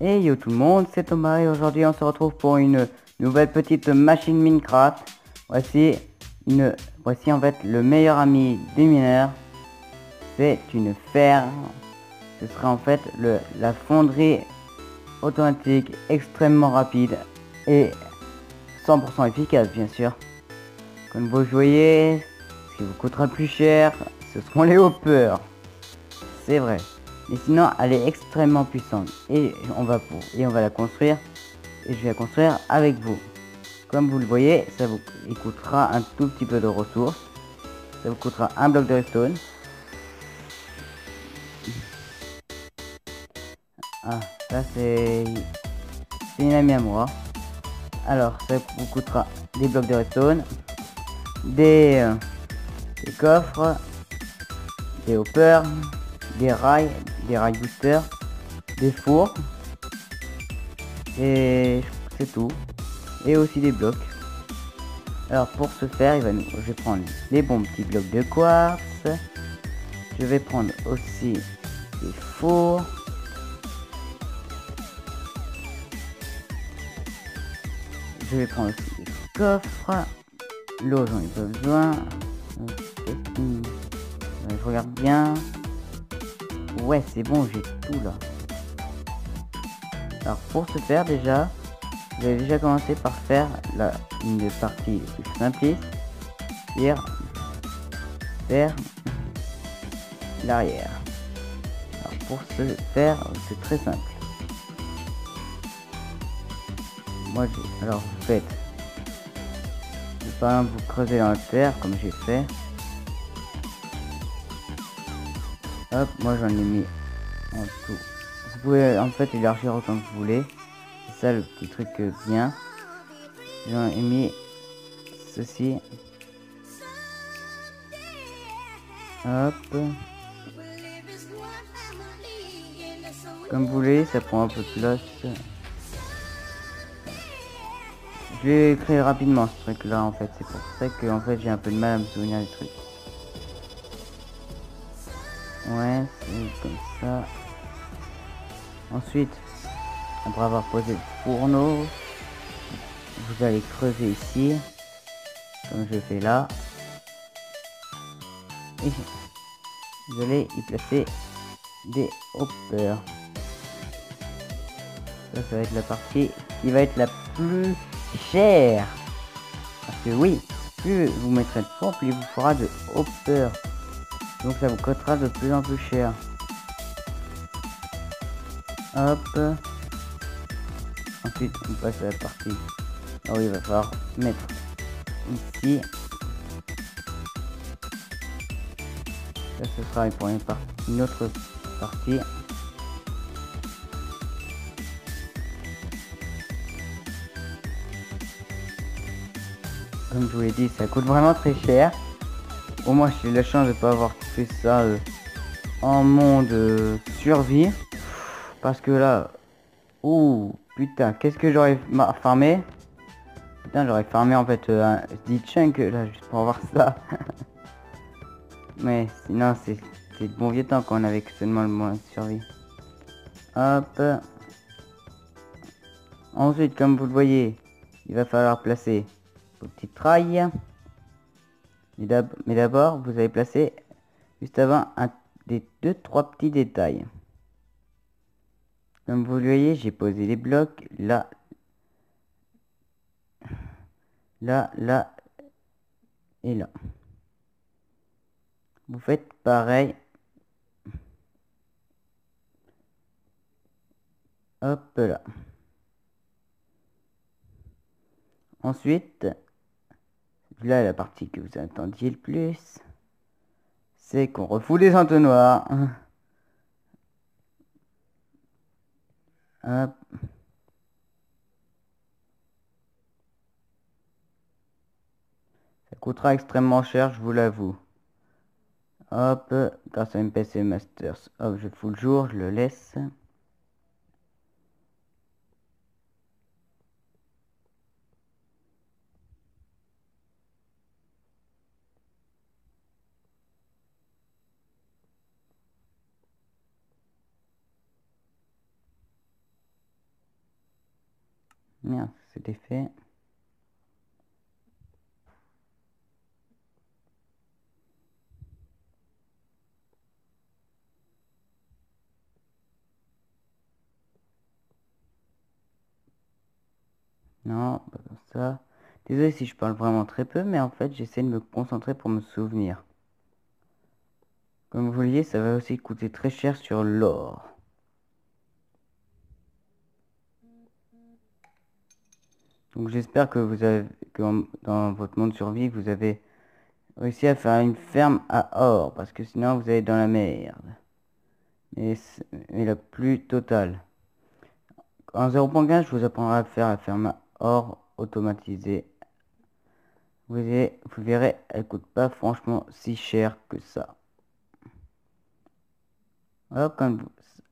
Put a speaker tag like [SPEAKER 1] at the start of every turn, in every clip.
[SPEAKER 1] Hey yo tout le monde, c'est Thomas et aujourd'hui on se retrouve pour une nouvelle petite machine Minecraft. Voici voici en fait le meilleur ami des mineurs. C'est une ferme. Ce sera en fait la fonderie automatique extrêmement rapide et 100% efficace bien sûr. Comme vous voyez, ce qui vous coûtera le plus cher, ce seront les hoppers. C'est vrai. Mais sinon, elle est extrêmement puissante et on va la construire et je vais la construire avec vous. Comme vous le voyez, ça vous coûtera un tout petit peu de ressources. Ça vous coûtera un bloc de redstone. Ah, ça c'est une amie à moi. Alors, ça vous coûtera des blocs de redstone, des coffres, des hoppers, des rails boosters, des fours. Et c'est tout. Et aussi des blocs. Alors pour ce faire, je vais prendre les bons petits blocs de quartz. Je vais prendre aussi des fours. Je vais prendre aussi des coffres. L'eau, j'en ai pas besoin. Je regarde bien. Ouais, c'est bon, j'ai tout là. Alors pour ce faire déjà, je vais déjà commencer par faire une partie plus simpliste, c'est-à-dire faire l'arrière. Alors pour ce faire, c'est très simple. Moi, alors vous faites, par exemple, vous creusez dans la terre comme j'ai fait. Hop, moi j'en ai mis en tout. Vous pouvez en fait élargir autant que vous voulez. C'est ça le petit truc bien. J'en ai mis ceci. Hop. Comme vous voulez, ça prend un peu de place. Je l'ai créé rapidement ce truc là en fait. C'est pour ça que en fait j'ai un peu de mal à me souvenir des trucs. Ouais, c'est comme ça. Ensuite, après avoir posé le fourneau, vous allez creuser ici, comme je fais là. Et vous allez y placer des hoppers. Ça va être la partie qui va être la plus chère. Parce que oui, plus vous mettrez de fonds, plus il vous fera de hoppers. Donc ça vous coûtera de plus en plus cher. Hop. Ensuite, on passe à la partie. Ah oui, il va falloir mettre ici. Ça, ce sera pour une autre partie. Comme je vous l'ai dit, ça coûte vraiment très cher. Au moins, j'ai eu la chance de ne pas avoir fait ça en monde survie. Parce que là, ouh, putain, qu'est-ce que j'aurais farmé? Putain, j'aurais farmé en fait un 10 chunk là, juste pour avoir ça. Mais sinon, c'est de bon vieux temps qu'on avait seulement le mode survie. Hop. Ensuite, comme vous le voyez, il va falloir placer vos petites rails. Mais d'abord, vous allez placer juste avant des 2-3 petits détails. Comme vous le voyez, j'ai posé les blocs là, là, là et là. Vous faites pareil. Hop là. Ensuite, là la partie que vous attendiez le plus, c'est qu'on refoule les entonnoirs. Hop. Ça coûtera extrêmement cher, je vous l'avoue. Hop, grâce à MPC Masters. Hop, je fous le jour, je le laisse. Merde, c'était fait. Non, pas comme ça. Désolé si je parle vraiment très peu, mais en fait, j'essaie de me concentrer pour me souvenir. Comme vous voyez, ça va aussi coûter très cher sur l'or. Donc j'espère que dans votre monde survie, vous avez réussi à faire une ferme à or, parce que sinon vous allez dans la merde. Mais la plus totale. En 0.15, je vous apprendrai à faire la ferme à or automatisée. Vous verrez, elle coûte pas franchement si cher que ça. Hop,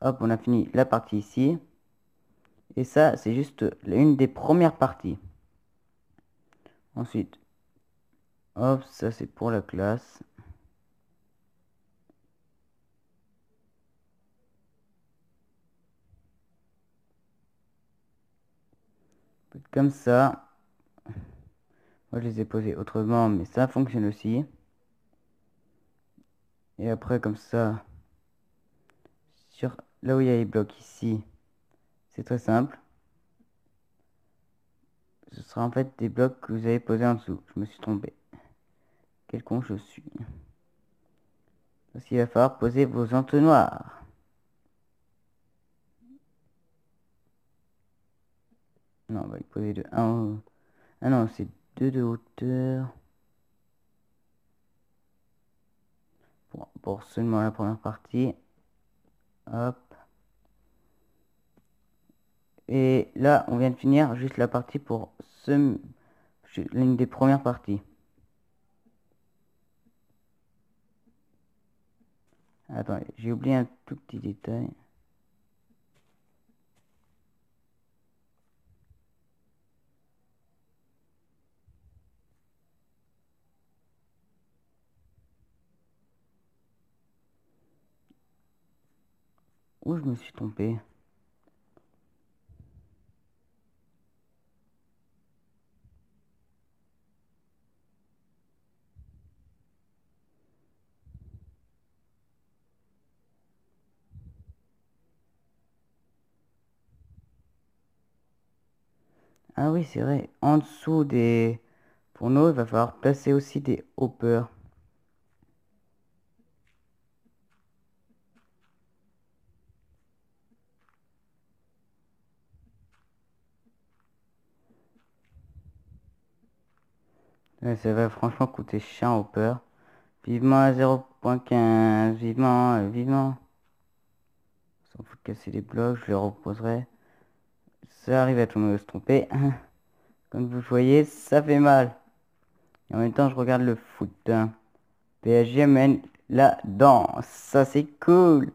[SPEAKER 1] hop, on a fini la partie ici. Et ça, c'est juste une des premières parties. Ensuite, hop, ça c'est pour la classe. Comme ça. Moi, je les ai posés autrement, mais ça fonctionne aussi. Et après, comme ça, sur là où il y a les blocs ici, c'est très simple. Ce sera en fait des blocs que vous avez posés en dessous. Je me suis trompé. Quel con je suis. Parce qu'il va falloir poser vos entonnoirs. Non, on va les poser de 1. Ah non, c'est 2 de hauteur. Pour seulement la première partie. Hop. Et là, on vient de finir juste la partie pour l'une des premières parties. Attendez, j'ai oublié un tout petit détail. Où je me suis trompé? Ah oui, c'est vrai. En dessous des fourneaux, il va falloir placer aussi des hoppers. Ouais, ça va franchement coûter cher un hopper. Vivement à 0.15. Vivement, vivement. On s'en fout de casser les blocs, je les reposerai. Ça arrive à tout le monde de se tromper. Comme vous voyez, ça fait mal. Et en même temps, je regarde le foot. PSG mène la danse. Ça, c'est cool.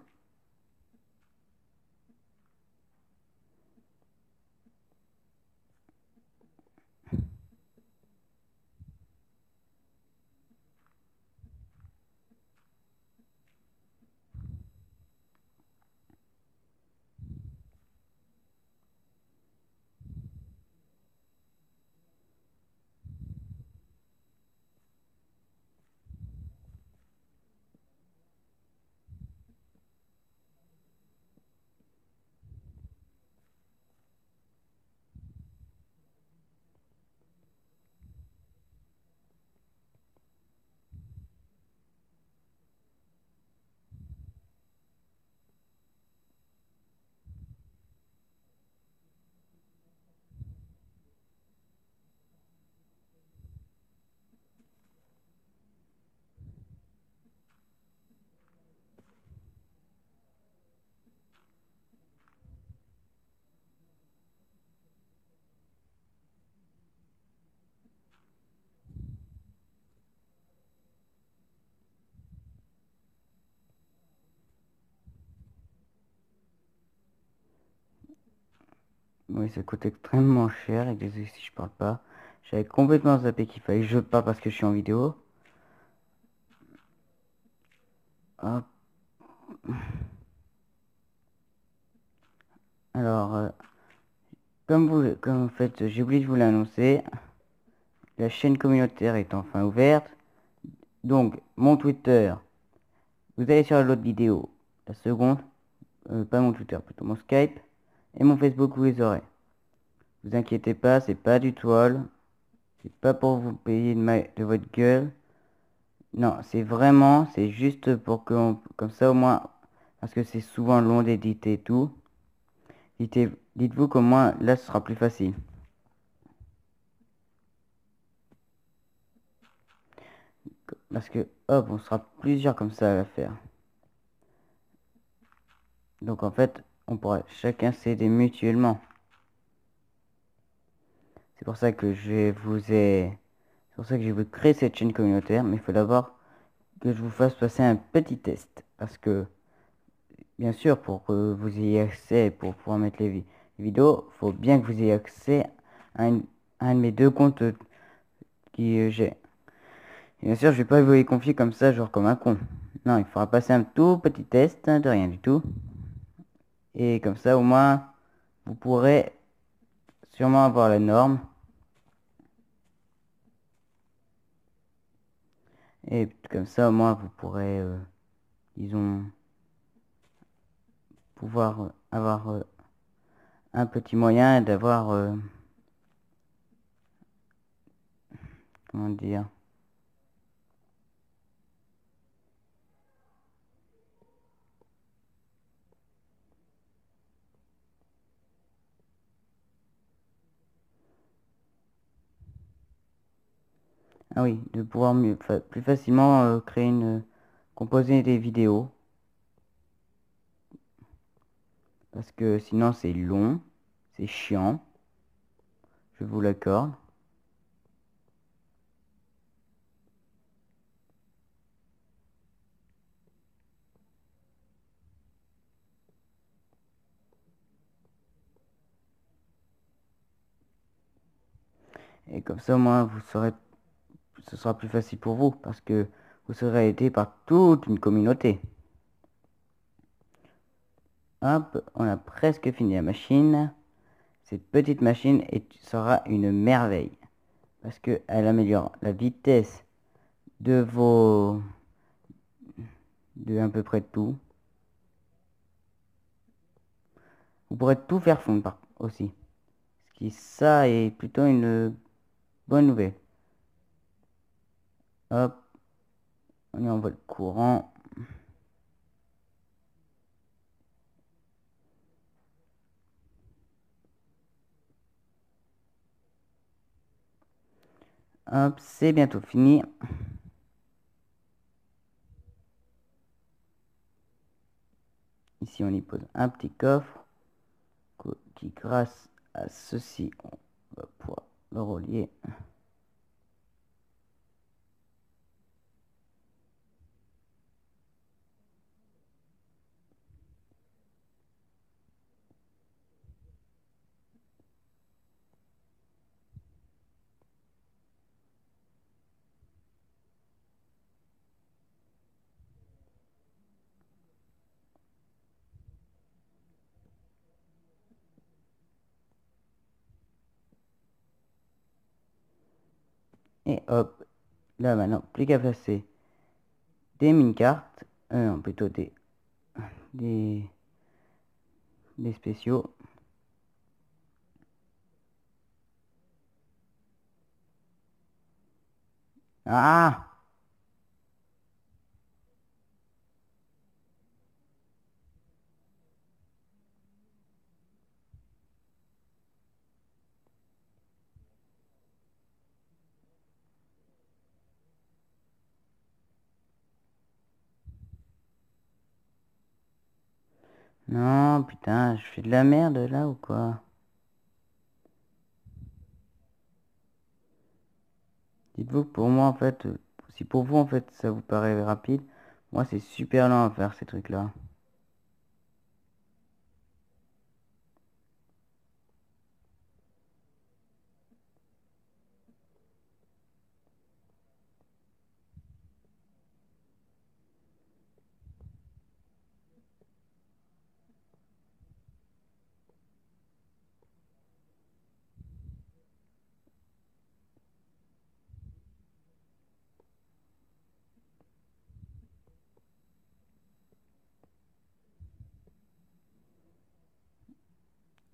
[SPEAKER 1] Oui, ça coûte extrêmement cher. Et désolé si je parle pas. J'avais complètement zappé qu'il fallait que je parle parce que je suis en vidéo. Hop. Alors, Comme en fait, j'ai oublié de vous l'annoncer, la chaîne communautaire est enfin ouverte. Donc, mon Twitter, vous allez sur l'autre vidéo, la seconde, pas mon Twitter, plutôt mon Skype, et mon Facebook, vous les aurez. Vous inquiétez pas, c'est pas du troll, c'est pas pour vous payer de votre gueule. Non, c'est juste pour que, comme ça au moins, parce que c'est souvent long d'éditer et tout. Dites-vous qu'au moins, là, ce sera plus facile. Parce que, hop, on sera plusieurs comme ça à la faire. Donc en fait, on pourra chacun s'aider mutuellement. C'est pour ça que c'est pour ça que je vous créer cette chaîne communautaire, mais il faut d'abord que je vous fasse passer un petit test. Parce que, bien sûr, pour que vous ayez accès, pour pouvoir mettre les vidéos, il faut bien que vous ayez accès à un de mes deux comptes qui j'ai. Et bien sûr, je vais pas vous les confier comme ça, genre comme un con. Non, il faudra passer un tout petit test, de rien du tout. Et comme ça, au moins, vous pourrez sûrement avoir la norme. Et comme ça, au moins, vous pourrez, disons, pouvoir avoir un petit moyen d'avoir, comment dire, ah oui, de pouvoir plus facilement composer des vidéos. Parce que sinon, c'est long, c'est chiant, je vous l'accorde. Et comme ça, au moins, ce sera plus facile pour vous, parce que vous serez aidé par toute une communauté. Hop, on a presque fini la machine. Cette petite machine sera une merveille, parce qu'elle améliore la vitesse de à peu près tout. Vous pourrez tout faire fondre aussi. Ça est plutôt une bonne nouvelle. Hop, on y envoie le courant. Hop, c'est bientôt fini. Ici, on y pose un petit coffre qui, grâce à ceci, on va pouvoir le relier. Et hop, là maintenant, plus qu'à placer des mini-cartes, non, plutôt des, des spéciaux. Ah! Non, putain, je fais de la merde là ou quoi? Dites-vous que pour moi, en fait, si pour vous, en fait, ça vous paraît rapide, moi, c'est super lent à faire ces trucs-là.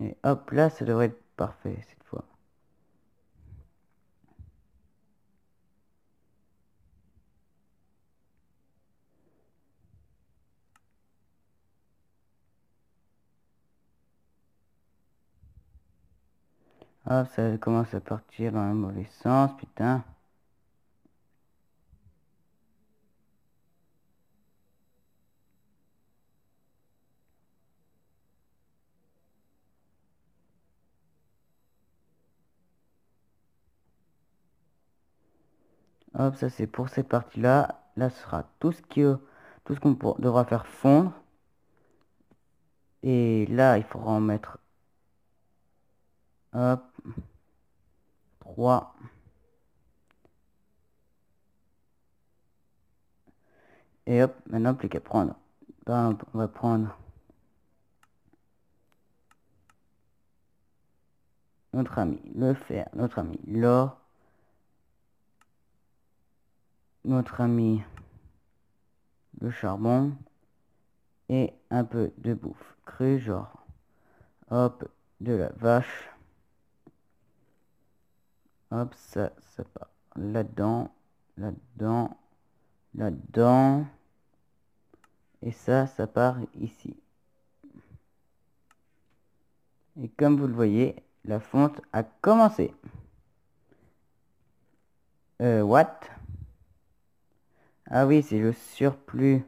[SPEAKER 1] Et hop, là, ça devrait être parfait cette fois. Hop, ça commence à partir dans le mauvais sens, putain. Hop, ça c'est pour cette partie-là. Là, ce sera tout ce qu'on devra faire fondre. Et là, il faudra en mettre, hop, 3. Et hop, maintenant plus qu'à prendre. Par exemple, on va prendre notre ami le fer, notre ami l'or, notre ami le charbon et un peu de bouffe crue, genre hop, de la vache. Hop, ça part là-dedans, là-dedans, là-dedans. Et ça part ici. Et comme vous le voyez, la fonte a commencé. What? Ah oui, c'est le surplus.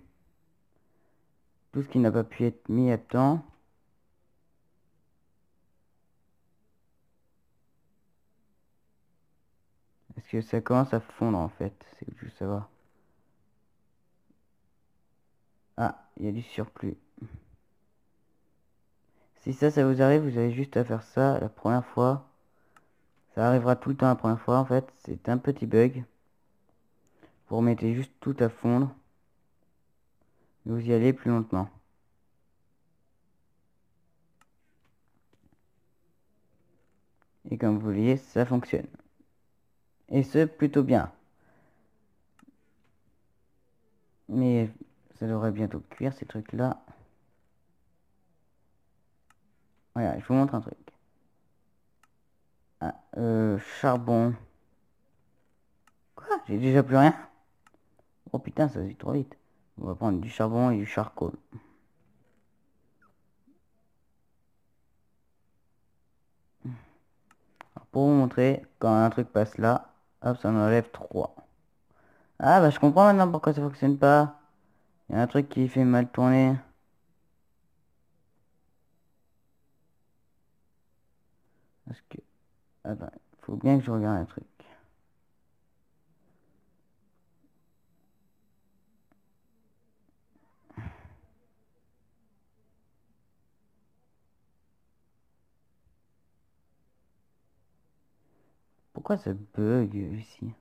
[SPEAKER 1] Tout ce qui n'a pas pu être mis à temps. Est-ce que ça commence à fondre en fait? C'est que je veux savoir. Ah, il y a du surplus. Si ça vous arrive, vous avez juste à faire ça la première fois. Ça arrivera tout le temps la première fois en fait. C'est un petit bug. Vous remettez juste tout à fondre. Et vous y allez plus lentement. Et comme vous voyez, ça fonctionne. Et ce, plutôt bien. Mais ça devrait bientôt cuire ces trucs-là. Voilà, je vous montre un truc. Ah, charbon. Quoi? J'ai déjà plus rien? Oh putain, ça se vit trop vite. On va prendre du charbon et du charcoal. Alors, pour vous montrer, quand un truc passe là, hop, ça en enlève 3. Ah bah je comprends maintenant pourquoi ça fonctionne pas. Il y a un truc qui fait mal tourner. Parce que... Attends, faut bien que je regarde un truc. Pourquoi ça bug ici?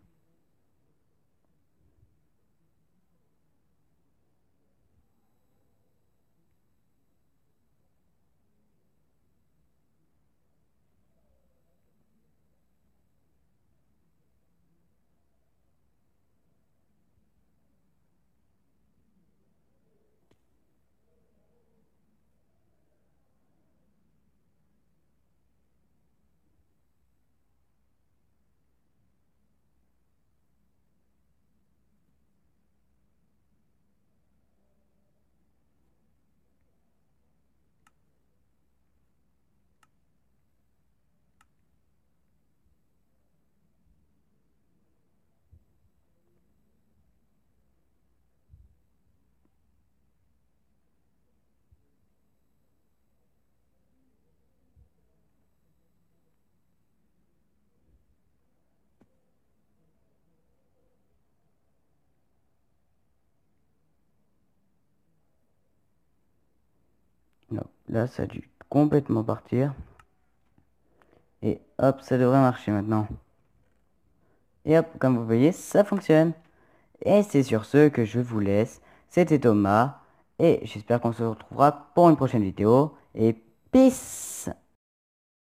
[SPEAKER 1] Non, là ça a dû complètement partir. Et hop, ça devrait marcher maintenant. Et hop, comme vous voyez, ça fonctionne. Et c'est sur ce que je vous laisse. C'était Thomas. Et j'espère qu'on se retrouvera pour une prochaine vidéo. Et peace!